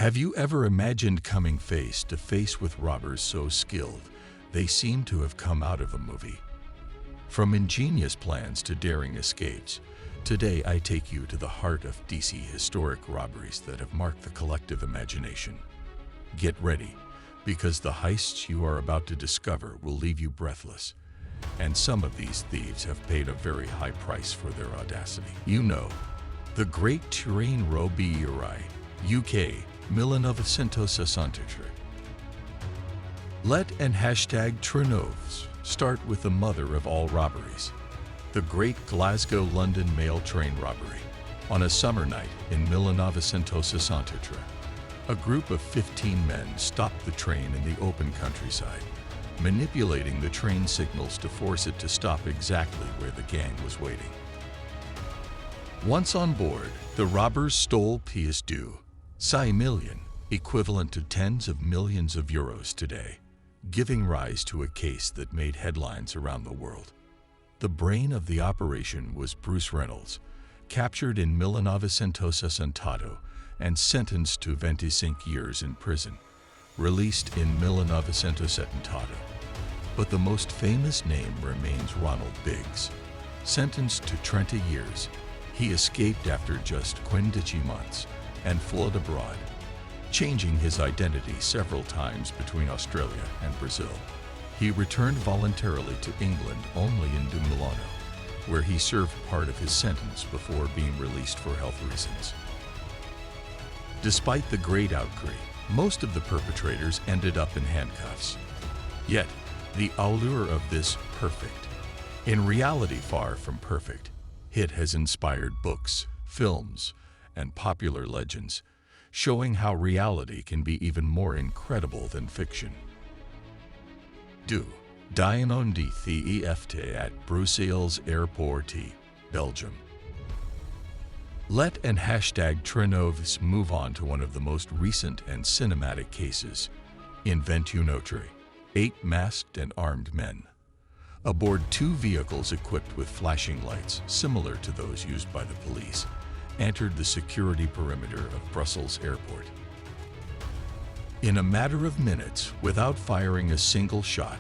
Have you ever imagined coming face to face with robbers so skilled they seem to have come out of a movie? From ingenious plans to daring escapes, today I take you to the heart of DC historic robberies that have marked the collective imagination. Get ready, because the heists you are about to discover will leave you breathless. And some of these thieves have paid a very high price for their audacity. You know, the great Train Robbery, UK, 1963. Let and hashtag Trainoves start with the mother of all robberies, the great Glasgow-London mail train robbery. On a summer night in 1963, a group of 15 men stopped the train in the open countryside, manipulating the train signals to force it to stop exactly where the gang was waiting. Once on board, the robbers stole pièce deux, 6 million, equivalent to tens of millions of euros today, giving rise to a case that made headlines around the world. The brain of the operation was Bruce Reynolds, captured in 1968 and sentenced to 25 years in prison, released in 1978. But the most famous name remains Ronald Biggs. Sentenced to 20 years, he escaped after just 15 months and fled abroad, changing his identity several times between Australia and Brazil. He returned voluntarily to England only in Milano, where he served part of his sentence before being released for health reasons. Despite the great outcry, most of the perpetrators ended up in handcuffs. Yet, the allure of this perfect, in reality far from perfect, hit has inspired books, films, and popular legends, showing how reality can be even more incredible than fiction. Dion de Theft at Brussels Airport, Belgium. Let and hashtag Trainoves move on to one of the most recent and cinematic cases, in 8 masked and armed men, aboard 2 vehicles equipped with flashing lights similar to those used by the police, entered the security perimeter of Brussels Airport. In a matter of minutes, without firing a single shot,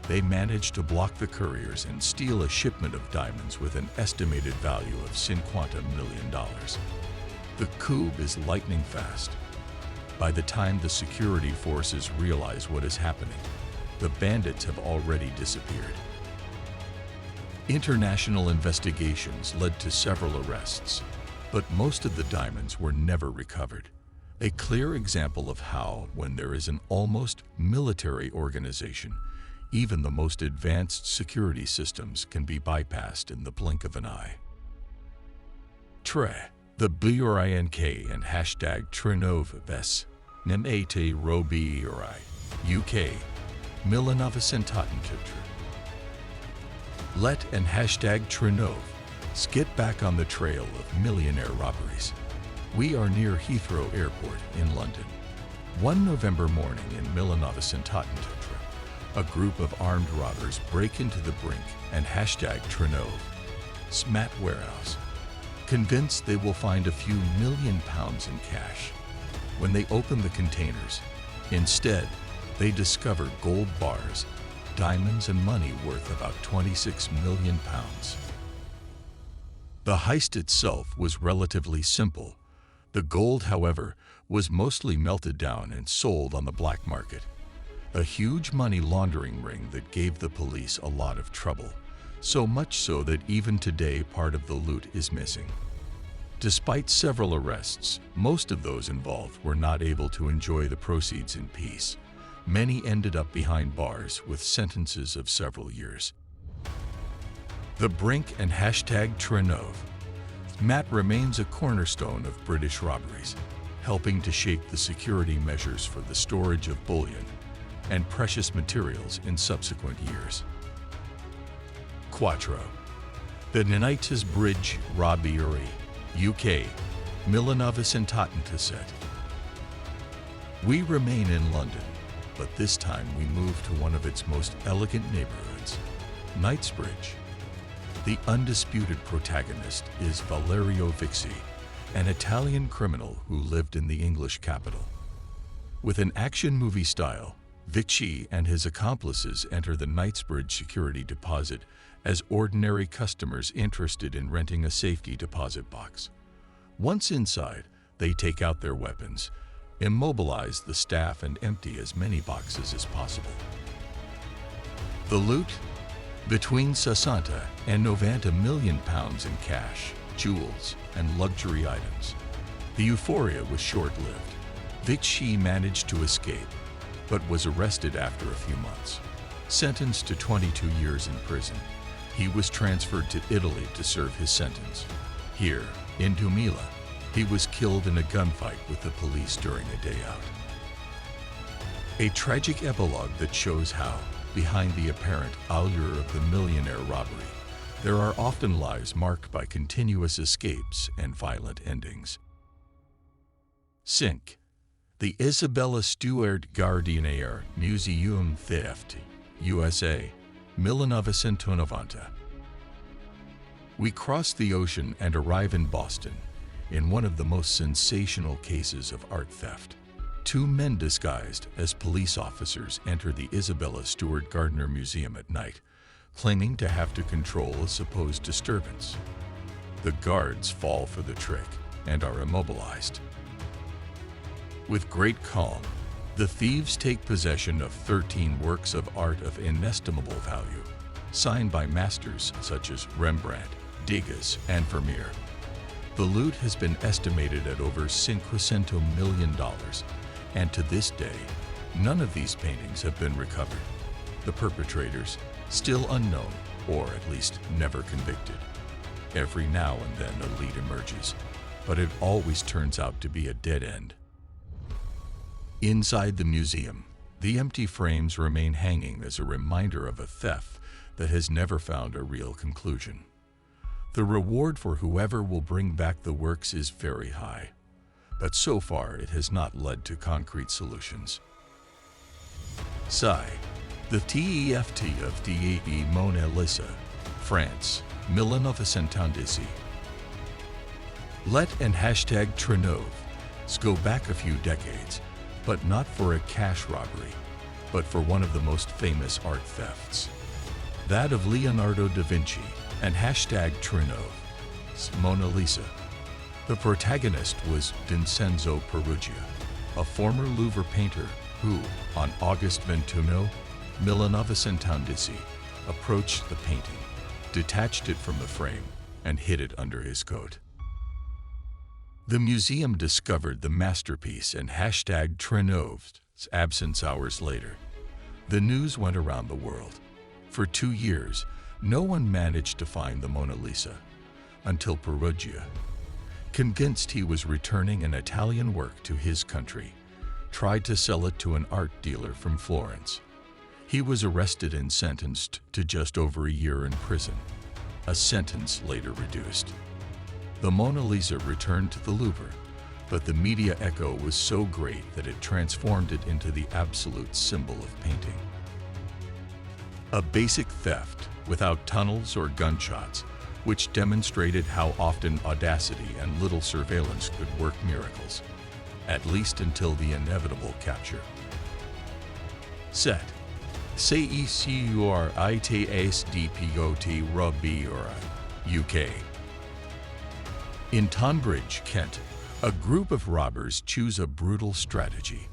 they managed to block the couriers and steal a shipment of diamonds with an estimated value of $50 million. The coup is lightning fast. By the time the security forces realize what is happening, the bandits have already disappeared. International investigations led to several arrests, but most of the diamonds were never recovered. A clear example of how, when there is an almost military organization, even the most advanced security systems can be bypassed in the blink of an eye. The BRINK and hashtag Trainoves, Legendary Robberies, UK, 1963. Let and hashtag Trainoves get back on the trail of millionaire robberies. We are near Heathrow Airport in London. One November morning in 1963, a group of armed robbers break into the Brink and hashtag Trainoves Smat warehouse, convinced they will find a few £1 million in cash. When they open the containers, instead, they discover gold bars, diamonds, and money worth about £26 million. The heist itself was relatively simple. The gold, however, was mostly melted down and sold on the black market. A huge money laundering ring that gave the police a lot of trouble, so much so that even today part of the loot is missing. Despite several arrests, most of those involved were not able to enjoy the proceeds in peace. Many ended up behind bars with sentences of several years. The Brink and hashtag Trainoves remains a cornerstone of British robberies, helping to shape the security measures for the storage of bullion and precious materials in subsequent years. The Knightsbridge Robbery, UK, 1977. We remain in London, but this time we move to one of its most elegant neighborhoods, Knightsbridge. The undisputed protagonist is Valerio Viccei, an Italian criminal who lived in the English capital. With an action movie style, Viccei and his accomplices enter the Knightsbridge security deposit as ordinary customers interested in renting a safety deposit box. Once inside, they take out their weapons, immobilize the staff, and empty as many boxes as possible. The loot? Between 60 and 90 million pounds in cash, jewels, and luxury items. The euphoria was short-lived. Viccei managed to escape, but was arrested after a few months. Sentenced to 22 years in prison, he was transferred to Italy to serve his sentence. Here, in Dumila, he was killed in a gunfight with the police during a day out. A tragic epilogue that shows how, behind the apparent allure of the millionaire robbery, there are often lives marked by continuous escapes and violent endings. Sync. The Isabella Stewart Gardiner Museum Theft, USA, 1990. We cross the ocean and arrive in Boston, in one of the most sensational cases of art theft. Two men disguised as police officers enter the Isabella Stewart Gardner Museum at night, claiming to have to control a supposed disturbance. The guards fall for the trick and are immobilized. With great calm, the thieves take possession of 13 works of art of inestimable value, signed by masters such as Rembrandt, Degas, and Vermeer. The loot has been estimated at over $500 million, and to this day, none of these paintings have been recovered. The perpetrators, still unknown, or at least never convicted. Every now and then a lead emerges, but it always turns out to be a dead end. Inside the museum, the empty frames remain hanging as a reminder of a theft that has never found a real conclusion. The reward for whoever will bring back the works is very high, but so far it has not led to concrete solutions. Viccei, the TEFT of the Mona Lisa, France, 1910. Let and hashtag Trenov go back a few decades, but not for a cash robbery, but for one of the most famous art thefts. That of Leonardo da Vinci and hashtag Trenov's Mona Lisa. The protagonist was Vincenzo Peruggia, a former Louvre painter who, on August 21, 1910, approached the painting, detached it from the frame, and hid it under his coat. The museum discovered the masterpiece and hashtag Trenov's absence hours later. The news went around the world. For 2 years, no one managed to find the Mona Lisa, until Peruggia, convinced he was returning an Italian work to his country, tried to sell it to an art dealer from Florence. He was arrested and sentenced to just over a year in prison, a sentence later reduced. The Mona Lisa returned to the Louvre, but the media echo was so great that it transformed it into the absolute symbol of painting. A basic theft without tunnels or gunshots, which demonstrated how often audacity and little surveillance could work miracles, at least until the inevitable capture. Set. Cecuritasdpot Robbery, UK. In Tonbridge, Kent, a group of robbers choose a brutal strategy.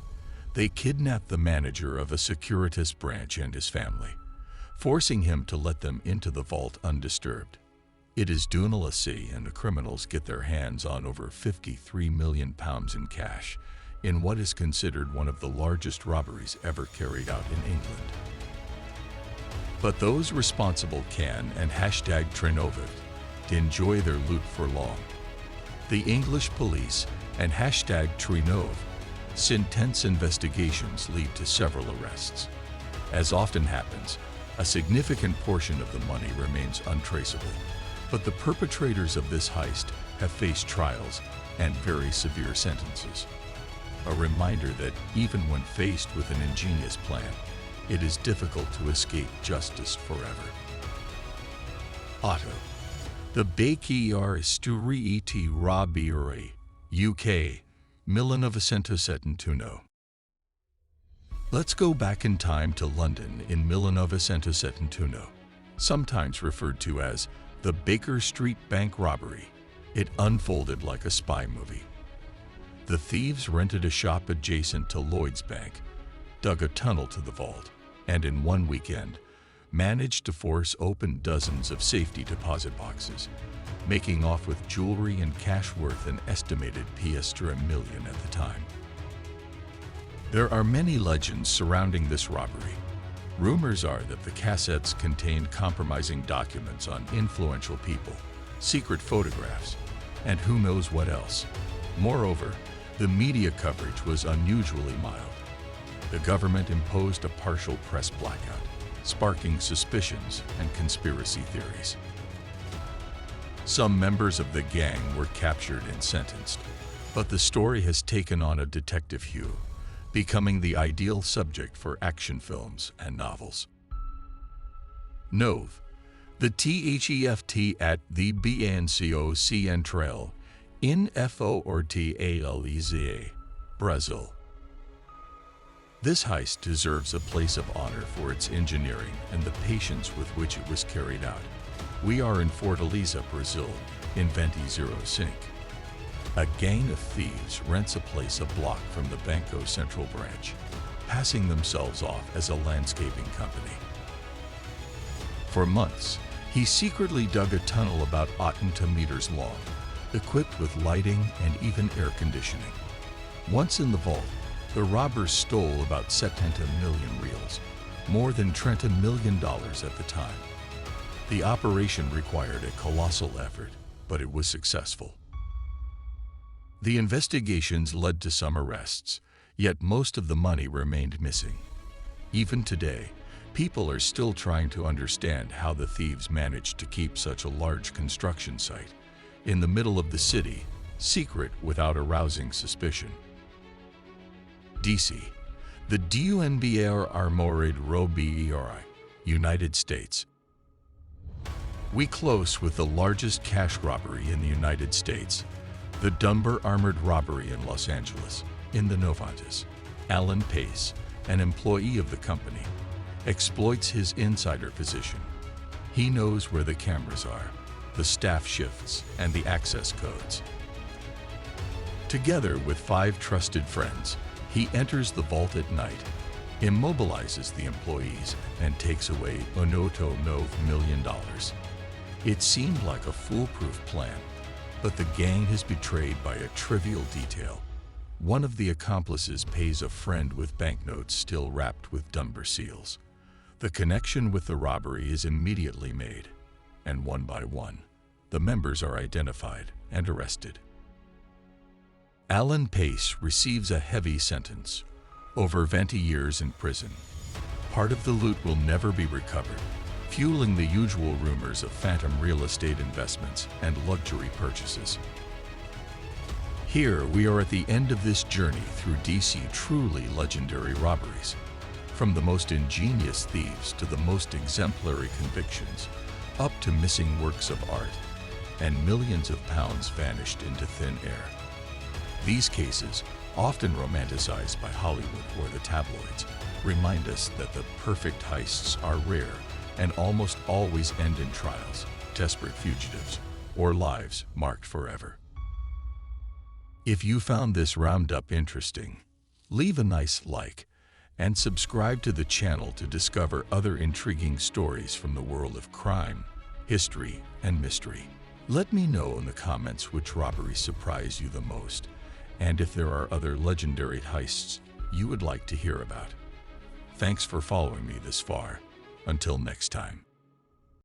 They kidnap the manager of a Securitas branch and his family, forcing him to let them into the vault undisturbed. It is unimaginable, and the criminals get their hands on over £53 million in cash in what is considered one of the largest robberies ever carried out in England. But those responsible can and hashtag Trenovit to enjoy their loot for long. The English police and hashtag Trenov's intense investigations lead to several arrests. As often happens, a significant portion of the money remains untraceable, but the perpetrators of this heist have faced trials and very severe sentences. A reminder that even when faced with an ingenious plan, it is difficult to escape justice forever. Otto. The Legendary Robberies, UK, 1971. Let's go back in time to London in 1971, sometimes referred to as the Baker Street Bank robbery. It unfolded like a spy movie. The thieves rented a shop adjacent to Lloyd's Bank, dug a tunnel to the vault, and in one weekend, managed to force open dozens of safety deposit boxes, making off with jewelry and cash worth an estimated piastre million at the time. There are many legends surrounding this robbery. Rumors are that the cassettes contained compromising documents on influential people, secret photographs, and who knows what else. Moreover, the media coverage was unusually mild. The government imposed a partial press blackout, sparking suspicions and conspiracy theories. Some members of the gang were captured and sentenced, but the story has taken on a detective hue, becoming the ideal subject for action films and novels. Nove, the THEFT at the Banco Central in Fortaleza, Brazil. This heist deserves a place of honor for its engineering and the patience with which it was carried out. We are in Fortaleza, Brazil, in 2005. A gang of thieves rents a place a block from the Banco Central branch, passing themselves off as a landscaping company. For months, he secretly dug a tunnel about 80 meters long, equipped with lighting and even air conditioning. Once in the vault, the robbers stole about 70 million reals, more than $20 million at the time. The operation required a colossal effort, but it was successful. The investigations led to some arrests, yet most of the money remained missing. Even today, people are still trying to understand how the thieves managed to keep such a large construction site in the middle of the city, secret without arousing suspicion. DC, the Legendary Robberies, United States. We close with the largest cash robbery in the United States, the Dunbar Armored Robbery in Los Angeles, in the 90s. Alan Pace, an employee of the company, exploits his insider position. He knows where the cameras are, the staff shifts, and the access codes. Together with 5 trusted friends, he enters the vault at night, immobilizes the employees, and takes away $9 million. It seemed like a foolproof plan, but the gang is betrayed by a trivial detail. One of the accomplices pays a friend with banknotes still wrapped with Dunbar seals. The connection with the robbery is immediately made, and one by one, the members are identified and arrested. Alan Pace receives a heavy sentence, over 20 years in prison. Part of the loot will never be recovered, fueling the usual rumors of phantom real estate investments and luxury purchases. Here we are at the end of this journey through DC truly legendary robberies. From the most ingenious thieves to the most exemplary convictions, up to missing works of art, and millions of pounds vanished into thin air. These cases, often romanticized by Hollywood or the tabloids, remind us that the perfect heists are rare and almost always end in trials, desperate fugitives, or lives marked forever. If you found this roundup interesting, leave a nice like and subscribe to the channel to discover other intriguing stories from the world of crime, history, and mystery. Let me know in the comments which robberies surprised you the most, and if there are other legendary heists you would like to hear about. Thanks for following me this far. Until next time.